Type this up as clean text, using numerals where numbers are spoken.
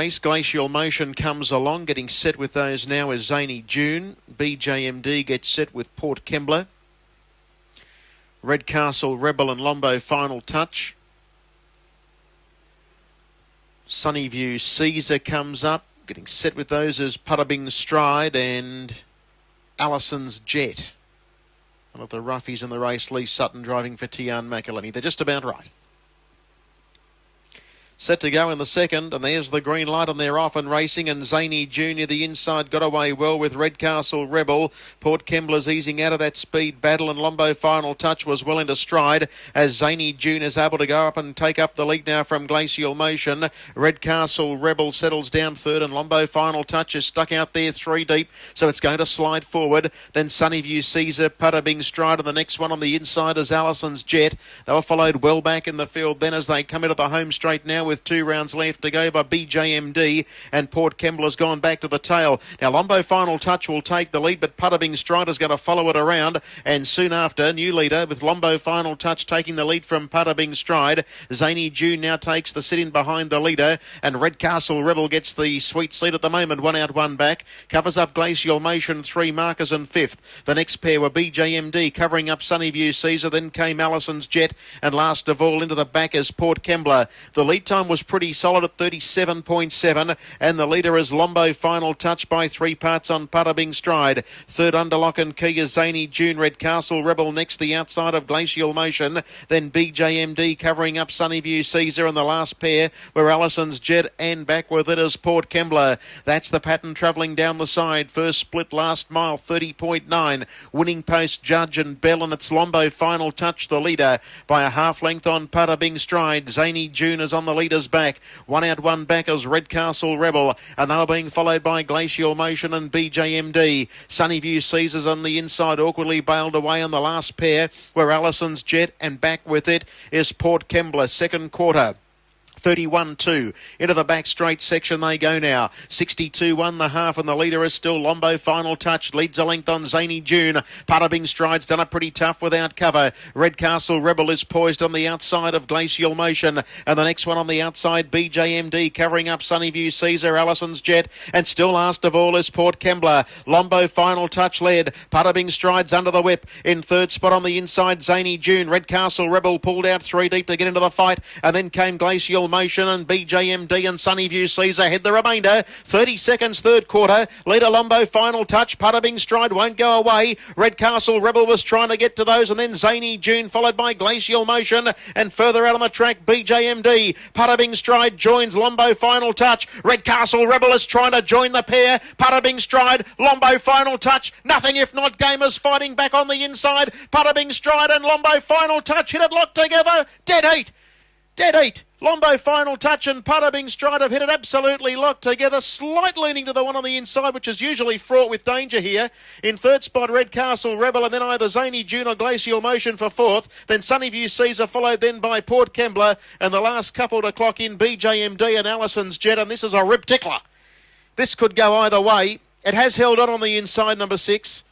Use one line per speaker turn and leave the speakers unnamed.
Glacial Motion comes along, getting set with those now is Zany June. BJMD gets set with Port Kembla. Redcastle Rebel and Lombo Final Touch. Sunnyview Caesar comes up, getting set with those is Puddabing Stride and Allison's Jet. One of the roughies in the race, Lee Sutton driving for Tian McElhenney. They're just about right. Set to go in the second, and there's the green light, and they're off and racing, and Zany Junior, the inside, got away well with Redcastle Rebel. Port Kembla's easing out of that speed battle, and Lombo Final Touch was well into stride as Zany June is able to go up and take up the lead now from Glacial Motion. Redcastle Rebel settles down third, and Lombo Final Touch is stuck out there three deep, so it's going to slide forward. Then Sunnyview Caesar, Puddabing Stride, and the next one on the inside is Allison's Jet. They were followed well back in the field then as they come into the home straight now with 2 rounds left to go by BJMD, and Port Kembla has gone back to the tail. Now Lombo Final Touch will take the lead, but Puddabing Stride is going to follow it around, and soon after, new leader with Lombo Final Touch taking the lead from Puddabing Stride. Zany June now takes the sit-in behind the leader, and Redcastle Rebel gets the sweet seat at the moment, 1 out, 1 back. Covers up Glacial Motion, 3 markers and 5th. The next pair were BJMD covering up Sunnyview Caesar, then came Allison's Jet, and last of all into the back is Port Kembla. The lead time was pretty solid at 37.7, and the leader is Lombo Final Touch by 3 parts on Puddabing Stride. Third under lock and key is Zany June. Redcastle Rebel next, the outside of Glacial Motion, then BJMD covering up Sunnyview Caesar, and the last pair were Allison's Jet, and back with it is Port Kembla. That's the pattern travelling down the side. First split last mile 30.9. Winning Post Judge and Bell, and it's Lombo Final Touch the leader by a half length on Puddabing Stride. Zany June is on the leader's back. 1 out, 1 back as Redcastle Rebel, and they were being followed by Glacial Motion and BJMD. Sunnyview Caesar's on the inside, awkwardly bailed away on the last pair were Allison's Jet, and back with it is Port Kembla. Second quarter 31-2. Into the back straight section they go now. 62-1 the half, and the leader is still Lombo Final Touch. Leads a length on Zany June. Puddabing Stride's done it pretty tough without cover. Redcastle Rebel is poised on the outside of Glacial Motion, and the next one on the outside, BJMD, covering up Sunnyview Caesar, Allison's Jet, and still last of all is Port Kembla. Lombo Final Touch led. Puddabing Stride's under the whip. In third spot on the inside, Zany June. Redcastle Rebel pulled out 3 deep to get into the fight, and then came Glacial Motion, and BJMD and Sunnyview Caesar head the remainder. 30 seconds, third quarter. Leader Lombo Final Touch. Puddabing Stride won't go away. Redcastle Rebel was trying to get to those, and then Zany June followed by Glacial Motion, and further out on the track, BJMD. Puddabing Stride joins Lombo Final Touch. Redcastle Rebel is trying to join the pair. Puddabing Stride, Lombo Final Touch. Nothing if not gamers fighting back on the inside. Puddabing Stride and Lombo Final Touch hit it locked together. Dead heat. Dead heat. Lombo Final Touch and Puddabing Stride have hit it absolutely locked together. Slight leaning to the one on the inside, which is usually fraught with danger here. In third spot, Redcastle Rebel, and then either Zany June or Glacial Motion for fourth. Then Sunnyview Caesar, followed then by Port Kembla, and the last couple to clock in, BJMD and Allison's Jet, and this is a rib tickler. This could go either way. It has held on the inside, number 6.